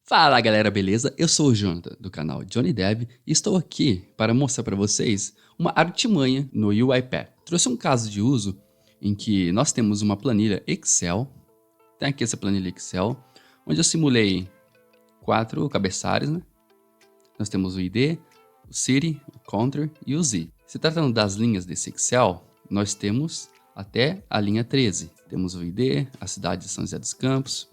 Fala galera, beleza? Eu sou o Jonathan do canal Johnny Dev e estou aqui para mostrar para vocês uma artimanha no UiPath. Trouxe um caso de uso em que nós temos uma planilha Excel, tem aqui essa planilha Excel, onde eu simulei 4 cabeçalhos, né? Nós temos o ID, o City, o Country e o Z. Se tratando das linhas desse Excel, nós temos até a linha 13. Temos o ID, a cidade de São José dos Campos,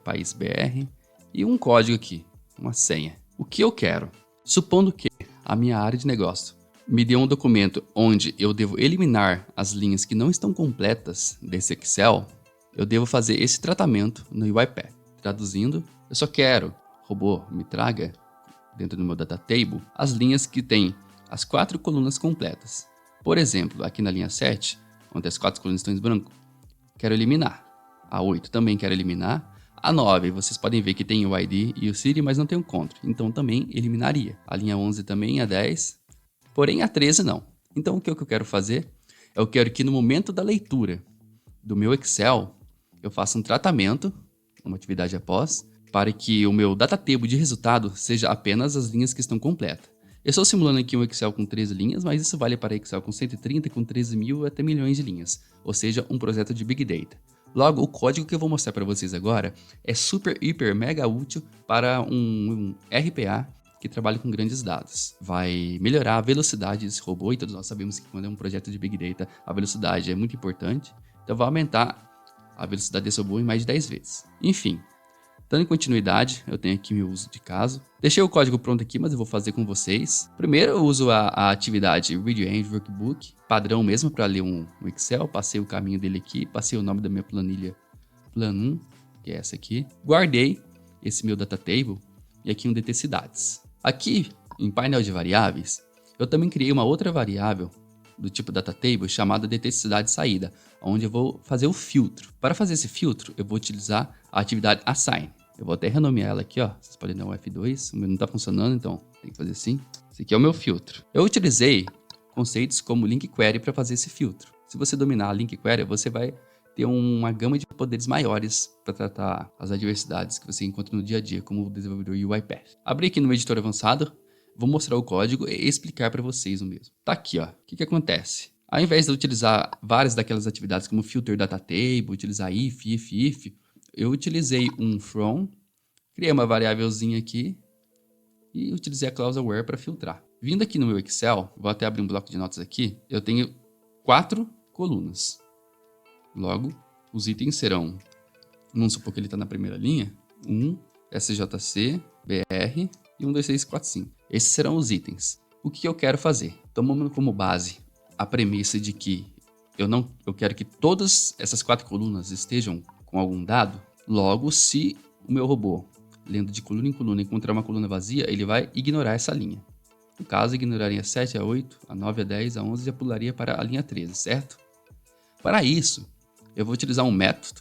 país BR, e um código aqui, uma senha. O que eu quero? Supondo que a minha área de negócio me dê um documento onde eu devo eliminar as linhas que não estão completas desse Excel, eu devo fazer esse tratamento no UiPath. Traduzindo, eu só quero, robô, me traga dentro do meu data table as linhas que têm as 4 colunas completas. Por exemplo, aqui na linha 7, onde as 4 colunas estão em branco, quero eliminar. A 8 também quero eliminar. A 9, vocês podem ver que tem o ID e o City, mas não tem o Country, então também eliminaria. A linha 11 também, a 10, porém a 13 não. Então o que eu quero fazer? Eu quero que no momento da leitura do meu Excel, eu faça um tratamento, uma atividade após, para que o meu data table de resultado seja apenas as linhas que estão completas. Eu estou simulando aqui um Excel com 13 linhas, mas isso vale para Excel com 130, com 13 mil até milhões de linhas, ou seja, um projeto de Big Data. Logo, o código que eu vou mostrar para vocês agora é super, hiper, mega útil para um RPA que trabalha com grandes dados. Vai melhorar a velocidade desse robô, e todos nós sabemos que quando é um projeto de Big Data, a velocidade é muito importante. Então vai aumentar a velocidade desse robô em mais de 10 vezes. Enfim, dando continuidade, eu tenho aqui meu uso de caso. Deixei o código pronto aqui, mas eu vou fazer com vocês. Primeiro eu uso a atividade ReadEng Workbook, padrão mesmo para ler um Excel. Passei o caminho dele aqui, passei o nome da minha planilha Plan1, que é essa aqui. Guardei esse meu data table e aqui um DT cidades. Aqui, em painel de variáveis, eu também criei uma outra variável do tipo data table chamada DT cidade saída, onde eu vou fazer o filtro. Para fazer esse filtro, eu vou utilizar a atividade assign. Eu vou até renomear ela aqui, ó. Vocês podem dar um F2, o meu não está funcionando, então tem que fazer assim. Esse aqui é o meu filtro. Eu utilizei conceitos como link query para fazer esse filtro. Se você dominar a link query, você vai ter uma gama de poderes maiores para tratar as adversidades que você encontra no dia a dia como desenvolvedor UiPath. Abri aqui no editor avançado, vou mostrar o código e explicar para vocês o mesmo. Tá aqui, ó. O que acontece? Ao invés de utilizar várias daquelas atividades como filter data table, utilizar if, eu utilizei um from, criei uma variávelzinha aqui e utilizei a clause where para filtrar. Vindo aqui no meu Excel, vou até abrir um bloco de notas aqui, eu tenho 4 colunas. Logo, os itens serão, vamos supor que ele está na primeira linha, 1, SJC, BR e 1, 2, 3, 4, 5. Esses serão os itens. O que eu quero fazer? Tomando como base a premissa de que eu quero que todas essas 4 colunas estejam com algum dado. Logo, se o meu robô, lendo de coluna em coluna, encontrar uma coluna vazia, ele vai ignorar essa linha. No caso, ignoraria a 7, a 8, a 9, a 10, a 11 e já pularia para a linha 13, certo? Para isso, eu vou utilizar um método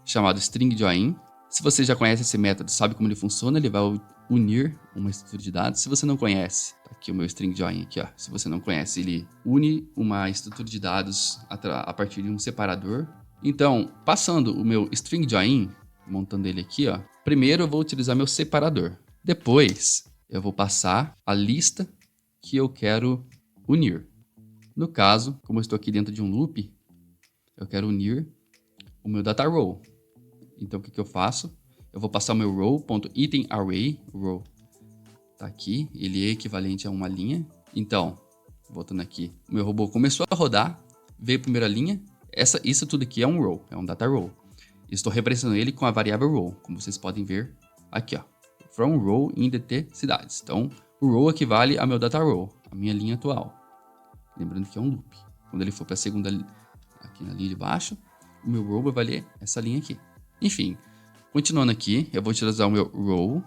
chamado string_join. Se você já conhece esse método, sabe como ele funciona, ele vai unir uma estrutura de dados. Se você não conhece, tá aqui o meu string_join aqui, ó. Se você não conhece, ele une uma estrutura de dados a partir de um separador. Então, passando o meu string_join, montando ele aqui, ó. Primeiro eu vou utilizar meu separador. Depois, eu vou passar a lista que eu quero unir. No caso, como eu estou aqui dentro de um loop, eu quero unir o meu data row. Então, o que eu faço? Eu vou passar o meu row.itemArray, row tá aqui, ele é equivalente a uma linha. Então, voltando aqui, o meu robô começou a rodar, veio a primeira linha, isso tudo aqui é um row, é um data row. Estou representando ele com a variável row, como vocês podem ver aqui, ó, from row in DT cidades. Então, o row equivale ao meu data row, a minha linha atual. Lembrando que é um loop. Quando ele for para a segunda, aqui na linha de baixo, o meu row vai valer essa linha aqui. Enfim, continuando aqui, eu vou utilizar o meu row.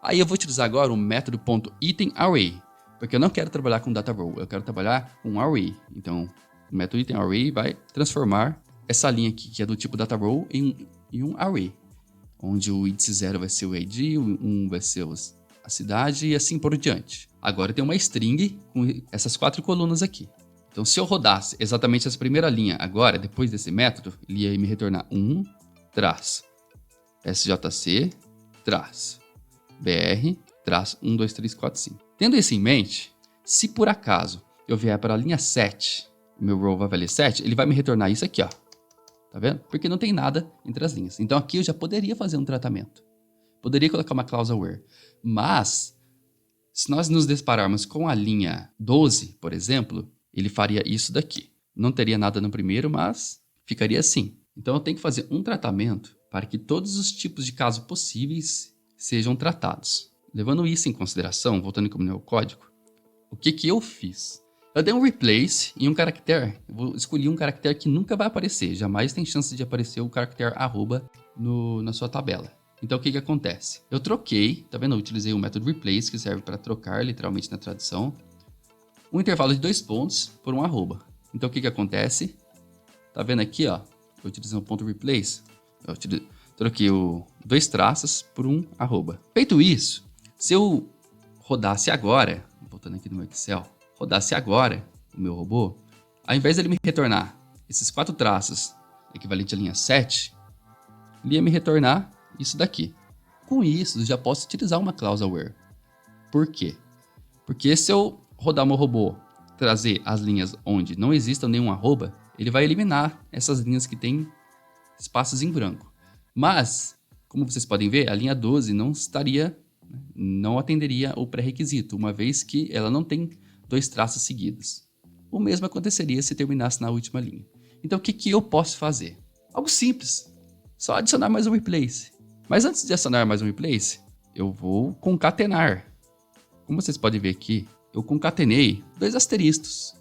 Aí eu vou utilizar agora o método .itemArray, porque eu não quero trabalhar com data row, eu quero trabalhar com array. Então, o método itemArray vai transformar essa linha aqui, que é do tipo data row, em um array, onde o índice 0 vai ser o ID, o 1 vai ser a cidade e assim por diante. Agora tem uma string com essas 4 colunas aqui. Então, se eu rodasse exatamente essa primeira linha agora, depois desse método, ele ia me retornar 1, SJC, BR-12345. Tendo isso em mente, se por acaso eu vier para a linha 7, o meu row vai valer 7, ele vai me retornar isso aqui, ó. Tá vendo? Porque não tem nada entre as linhas. Então aqui eu já poderia fazer um tratamento. Poderia colocar uma cláusula where. Mas, se nós nos depararmos com a linha 12, por exemplo, ele faria isso daqui. Não teria nada no primeiro, mas ficaria assim. Então eu tenho que fazer um tratamento para que todos os tipos de casos possíveis sejam tratados. Levando isso em consideração, voltando aqui no meu código, o que eu fiz? Eu dei um replace em um caractere. Eu vou escolher um caractere que nunca vai aparecer. Jamais tem chance de aparecer o caractere arroba na sua tabela. Então o que acontece? Eu troquei, tá vendo? Eu utilizei o método replace, que serve para trocar, literalmente na tradução, um intervalo de 2 pontos por um arroba. Então o que acontece? Tá vendo aqui, ó? Eu utilizei o ponto replace. Eu troquei 2 traços por um arroba. Feito isso, se eu rodasse agora, voltando aqui no meu Excel, rodasse agora o meu robô, ao invés de ele me retornar esses 4 traços equivalente à linha 7, ele ia me retornar isso daqui. Com isso, eu já posso utilizar uma cláusula where. Por quê? Porque se eu rodar meu robô, trazer as linhas onde não exista nenhum arroba, ele vai eliminar essas linhas que têm espaços em branco. Mas, como vocês podem ver, a linha 12 não atenderia o pré-requisito, uma vez que ela não tem 2 traços seguidos. O mesmo aconteceria se terminasse na última linha. Então o que eu posso fazer? Algo simples, só adicionar mais um replace. Mas antes de adicionar mais um replace, eu vou concatenar. Como vocês podem ver aqui, eu concatenei 2 asteriscos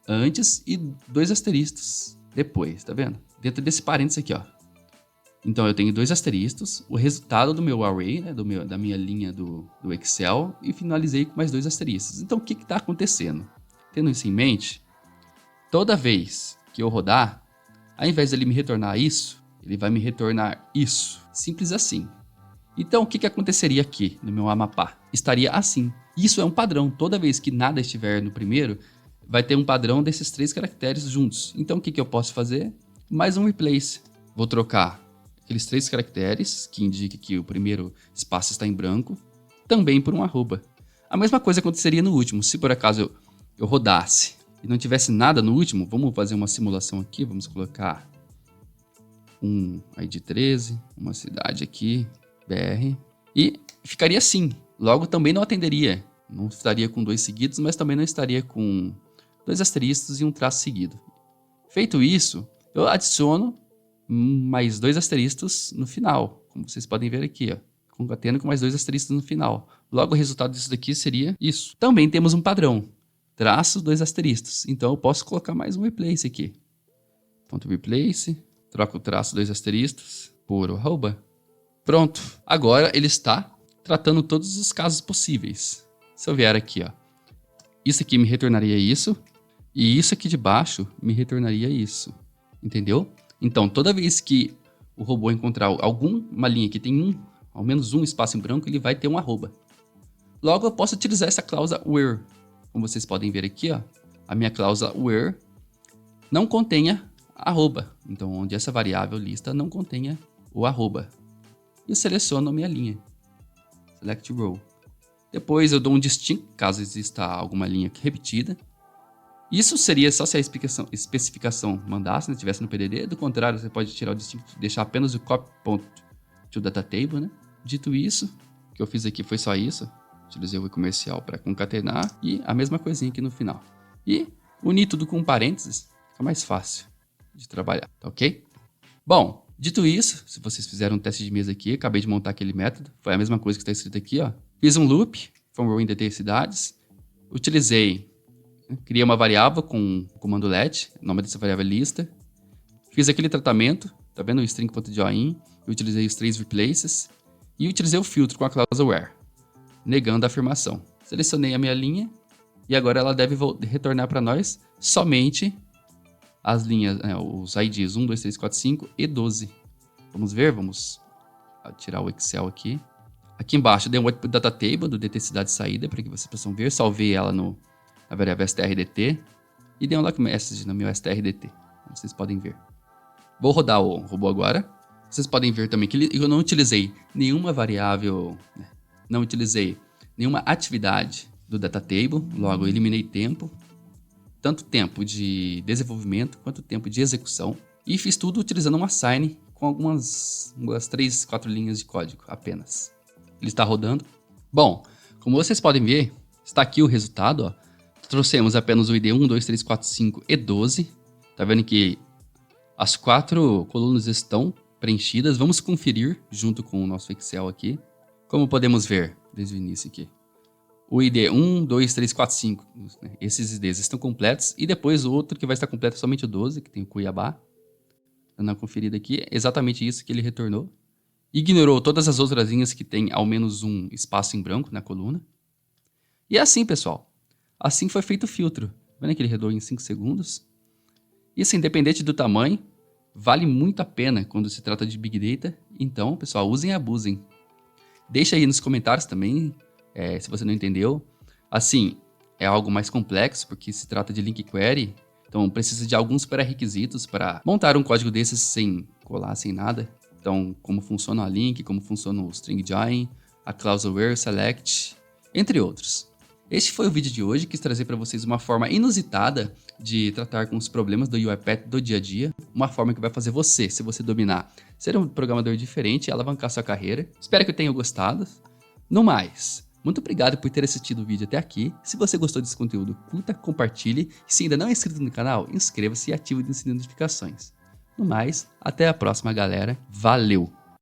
antes e 2 asteriscos depois, tá vendo? Dentro desse parênteses aqui, ó. Então eu tenho 2 asteriscos, o resultado do meu array, né, da minha linha do Excel, e finalizei com mais 2 asteriscos. Então o que está acontecendo? Tendo isso em mente, toda vez que eu rodar, ao invés de ele me retornar isso, ele vai me retornar isso. Simples assim. Então o que aconteceria aqui no meu Amapá? Estaria assim. Isso é um padrão. Toda vez que nada estiver no primeiro, vai ter um padrão desses 3 caracteres juntos. Então o que eu posso fazer? Mais um replace. Vou trocar aqueles 3 caracteres, que indica que o primeiro espaço está em branco, também por um arroba. A mesma coisa aconteceria no último. Se por acaso eu rodasse e não tivesse nada no último, vamos fazer uma simulação aqui, vamos colocar um ID 13, uma cidade aqui, BR, e ficaria assim. Logo também não atenderia, não estaria com 2 seguidos, mas também não estaria com 2 asteriscos e um traço seguido. Feito isso, eu adiciono mais 2 asteriscos no final, como vocês podem ver aqui, ó, concateno com mais 2 asteriscos no final. Logo o resultado disso daqui seria isso. Também temos um padrão, traço 2 asteriscos, então eu posso colocar mais um replace aqui. Ponto replace, troco o traço 2 asteriscos por arroba. Pronto, agora ele está tratando todos os casos possíveis. Se eu vier aqui, ó, isso aqui me retornaria isso, e isso aqui de baixo me retornaria isso, entendeu? Então, toda vez que o robô encontrar alguma linha que tem ao menos um espaço em branco, ele vai ter um arroba. Logo, eu posso utilizar essa cláusula where. Como vocês podem ver aqui, ó, a minha cláusula where não contenha arroba. Então, onde essa variável lista não contenha o arroba. E seleciono a minha linha. Select row. Depois eu dou um distinct, caso exista alguma linha repetida. Isso seria só se a especificação mandasse, né, tivesse no PDD. Do contrário, você pode tirar o distinct e deixar apenas o copy.toDataTable, né? Dito isso, o que eu fiz aqui foi só isso. Utilizei o comercial para concatenar e a mesma coisinha aqui no final. E unir tudo com parênteses fica mais fácil de trabalhar, tá ok? Bom, dito isso, se vocês fizeram um teste de mesa aqui, acabei de montar aquele método, foi a mesma coisa que está escrito aqui, ó. Fiz um loop, from row in cidades, criei uma variável com o comando let, o nome dessa variável é lista, fiz aquele tratamento, tá vendo o string.join, utilizei os 3 replaces e utilizei o filtro com a cláusula where, negando a afirmação. Selecionei a minha linha e agora ela deve retornar para nós somente as linhas, os IDs 1, 2, 3, 4, 5 e 12. Vamos ver, vamos tirar o Excel aqui. Aqui embaixo dei um output data table do DT cidade saída para que vocês possam ver. Salvei ela na variável strdt e dei um lock message no meu strdt, como vocês podem ver. Vou rodar o robô agora. Vocês podem ver também que eu não utilizei nenhuma variável, né, não utilizei nenhuma atividade do data table, logo eu eliminei tempo, tanto tempo de desenvolvimento quanto tempo de execução, e fiz tudo utilizando um assign com algumas 3, 4 linhas de código apenas. Ele está rodando. Bom, como vocês podem ver, está aqui o resultado. Ó. Trouxemos apenas o ID 1, 2, 3, 4, 5 e 12. Tá vendo que as 4 colunas estão preenchidas. Vamos conferir junto com o nosso Excel aqui. Como podemos ver desde o início aqui. O ID 1, 2, 3, 4, 5. Esses IDs estão completos. E depois o outro que vai estar completo é somente o 12, que tem o Cuiabá. Dando uma conferida aqui, é exatamente isso que ele retornou. Ignorou todas as outras linhas que tem ao menos um espaço em branco na coluna. E é assim, pessoal. Assim foi feito o filtro. Vendo que ele rodou em 5 segundos? Isso, independente do tamanho, vale muito a pena quando se trata de Big Data. Então, pessoal, usem e abusem. Deixa aí nos comentários também, se você não entendeu. Assim, é algo mais complexo, porque se trata de link query. Então, precisa de alguns pré-requisitos para montar um código desses sem colar, sem nada. Então, como funciona a link, como funciona o string join, a clausal where select, entre outros. Este foi o vídeo de hoje, quis trazer para vocês uma forma inusitada de tratar com os problemas do UiPath do dia a dia. Uma forma que vai fazer você, se você dominar, ser um programador diferente e alavancar sua carreira. Espero que tenham gostado. No mais, muito obrigado por ter assistido o vídeo até aqui. Se você gostou desse conteúdo, curta, compartilhe. E se ainda não é inscrito no canal, inscreva-se e ative o sininho de notificações. No mais, até a próxima, galera. Valeu!